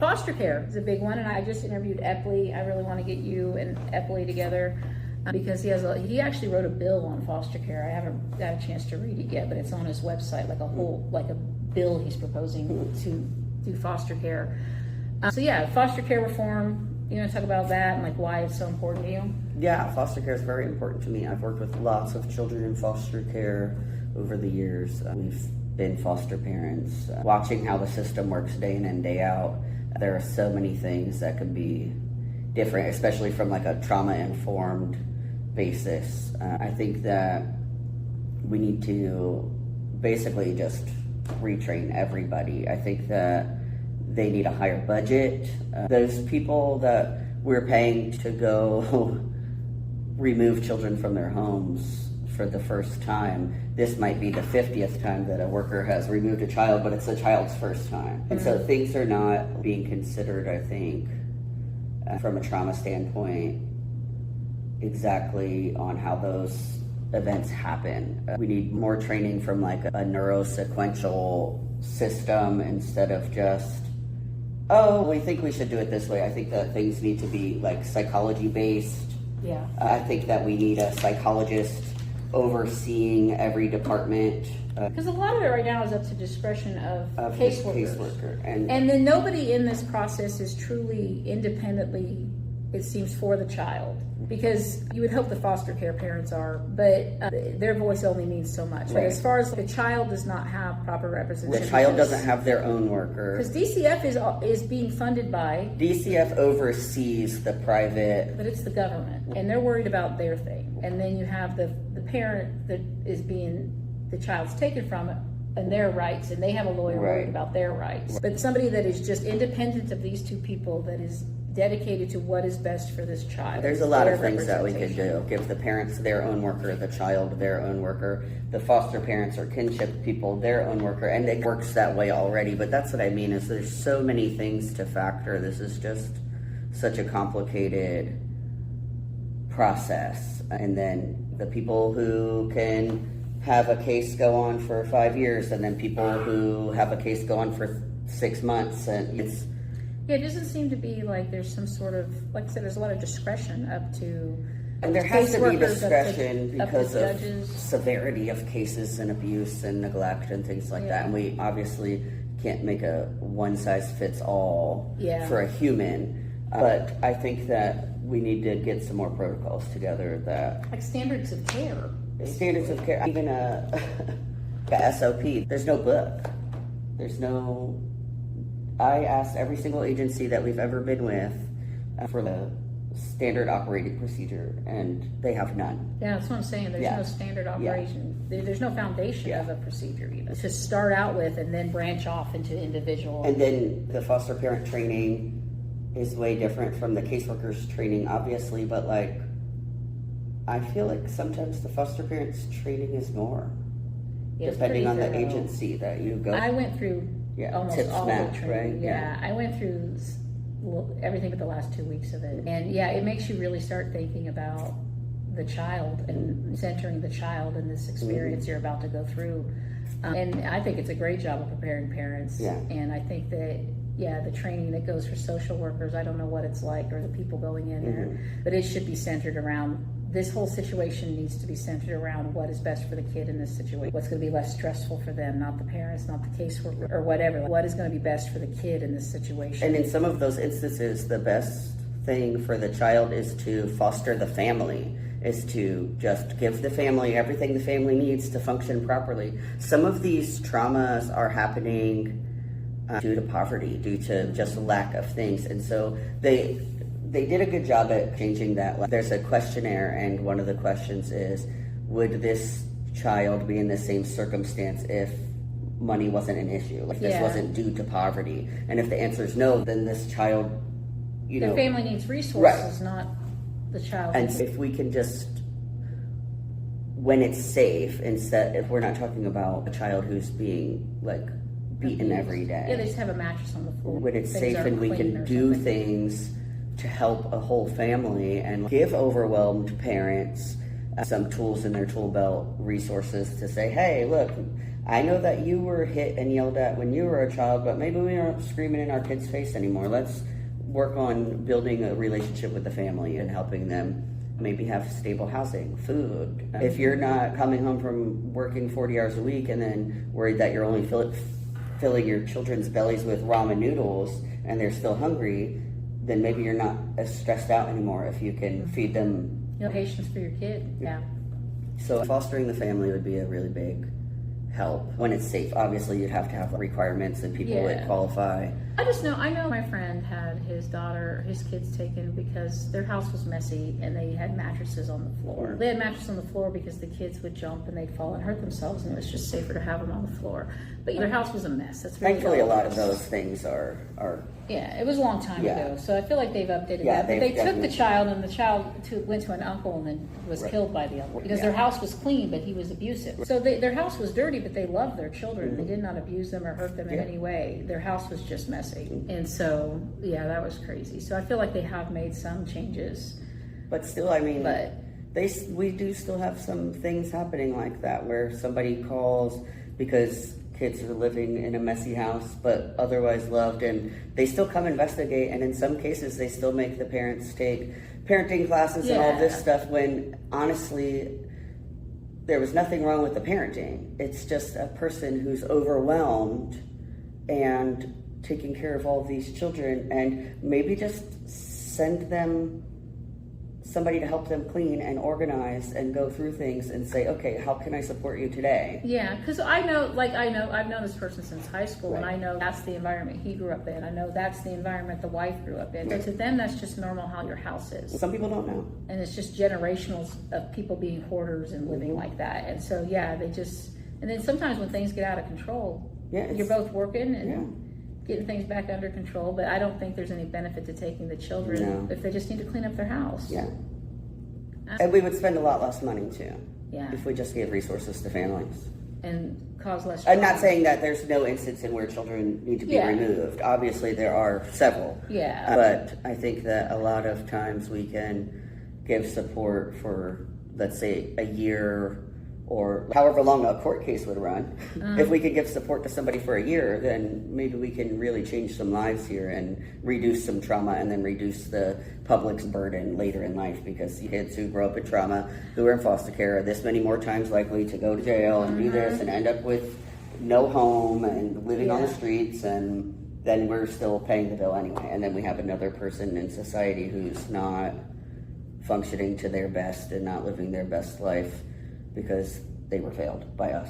Foster care is a big one, and I just interviewed Epley. I really want to get you and Epley together because he actually wrote a bill on foster care. I haven't got a chance to read it yet, but it's on his website, like a bill he's proposing to do foster care. So yeah, foster care reform. You want to talk about that and like why it's so important to you? Yeah, foster care is very important to me. I've worked with lots of children in foster care over the years. We've been foster parents, watching how the system works day in and day out. There are so many things that could be different, especially from like a trauma-informed basis. I think that we need to basically just retrain everybody. I think that they need a higher budget. Those people that we're paying to go remove children from their homes for the first time, this might be the 50th time that a worker has removed a child, but it's a child's first time. And so things are not being considered, I think, from a trauma standpoint, exactly on how those events happen. We need more training from like a neurosequential system instead of just, oh, we think we should do it this way. I think that things need to be like psychology based. Yeah. I think that we need a psychologist overseeing every department. Because a lot of it right now is up to discretion of caseworkers. And then nobody in this process is truly independently, it seems, for the child. Because you would hope the foster care parents are, but their voice only means so much. Right. But as far as the child does not have proper representation. The child doesn't have their own worker. Because DCF is being funded by... DCF oversees the private... But it's the government, and they're worried about their thing. And then you have the parent that is being, the child's taken from it, and their rights, and they have a lawyer worried about their rights. But somebody that is just independent of these two people, that is dedicated to what is best for this child. There's a lot of things that we could do. Give the parents their own worker, the child their own worker, the foster parents or kinship people their own worker, and it works that way already. But that's what I mean, is there's so many things to factor. This is just such a complicated process. And then the people who can have a case go on for 5 years, and then people who have a case go on for 6 months, and it's... Yeah, it doesn't seem to be like there's some sort of, like I said, there's a lot of discretion up to... And there has to be discretion because of judges. Severity of cases and abuse and neglect and things like that. And we obviously can't make a one-size-fits-all for a human. But I think that we need to get some more protocols together that... Like standards of care. Standards of care. Even a SOP. There's no book. There's no... I asked every single agency that we've ever been with for the standard operating procedure, and they have none. Yeah, that's what I'm saying. There's no standard operation. There's no foundation of a procedure even. To start out with and then branch off into individual. And then the foster parent training is way different from the caseworkers training, obviously, but like, I feel like sometimes the foster parents training is more, depending on the agency that you go. I went through almost all the training. Right? Yeah, I went through everything but the last 2 weeks of it. And yeah, it makes you really start thinking about the child and centering the child in this experience you're about to go through. And I think it's a great job of preparing parents. Yeah. And I think that, the training that goes for social workers, I don't know what it's like, or the people going in there, but it should be centered around, this whole situation needs to be centered around what is best for the kid in this situation. What's going to be less stressful for them, not the parents, not the caseworker, or whatever. What is going to be best for the kid in this situation? And in some of those instances, the best thing for the child is to foster the family, is to just give the family everything the family needs to function properly. Some of these traumas are happening due to poverty, due to just lack of things. And so they did a good job at changing that. There's a questionnaire, and one of the questions is, would this child be in the same circumstance if money wasn't an issue? If this wasn't due to poverty? And if the answer is no, then this child, the family needs resources, not the child. And if we can just, when it's safe, instead, if we're not talking about a child who's being like beaten every day. Yeah, they just have a mattress on the floor. When it's safe and we can do things to help a whole family and give overwhelmed parents some tools in their tool belt, resources to say, hey, look, I know that you were hit and yelled at when you were a child, but maybe we aren't screaming in our kids' face anymore. Let's work on building a relationship with the family and helping them maybe have stable housing, food. If you're not coming home from working 40 hours a week and then worried that you're only filling your children's bellies with ramen noodles and they're still hungry, then maybe you're not as stressed out anymore if you can feed them. Patience for your kid. Yeah. So fostering the family would be a really big help when it's safe. Obviously, you'd have to have requirements and people that qualify. I know my friend had his kids taken because their house was messy and they had mattresses on the floor. They had mattresses on the floor because the kids would jump and they'd fall and hurt themselves, and it was just safer to have them on the floor. But their house was a mess. That's really Thankfully, a lot of those things are. Yeah, it was a long time ago, so I feel like they've updated that. But they took the child, and the child went to an uncle and then was killed by the uncle because their house was clean, but he was abusive. So their house was dirty, but they loved their children. They did not abuse them or hurt them in any way. Their house was just messy, and so that was crazy. So I feel like they have made some changes, but still, I mean, we do still have some things happening like that where somebody calls because kids are living in a messy house but otherwise loved, and they still come investigate, and in some cases they still make the parents take parenting classes and all this stuff when honestly there was nothing wrong with the parenting. It's just a person who's overwhelmed and taking care of all of these children, and maybe just send them somebody to help them clean and organize and go through things and say, okay, how can I support you today? Yeah, because I've known this person since high school, and I know that's the environment he grew up in. I know that's the environment the wife grew up in. So to them, that's just normal how your house is. Some people don't know. And it's just generational of people being hoarders and living like that. And so, and then sometimes when things get out of control, you're both working and getting things back under control, but I don't think there's any benefit to taking the children if they just need to clean up their house. Yeah. And we would spend a lot less money too. Yeah. If we just gave resources to families. And cause less I'm not saying that there's no instance in where children need to be removed. Obviously there are several. Yeah. But I think that a lot of times we can give support for, let's say, a year or however long a court case would run. If we could give support to somebody for a year, then maybe we can really change some lives here and reduce some trauma, and then reduce the public's burden later in life, because kids who grow up in trauma, who are in foster care, are this many more times likely to go to jail and do this and end up with no home and living on the streets, and then we're still paying the bill anyway. And then we have another person in society who's not functioning to their best and not living their best life because they were failed by us.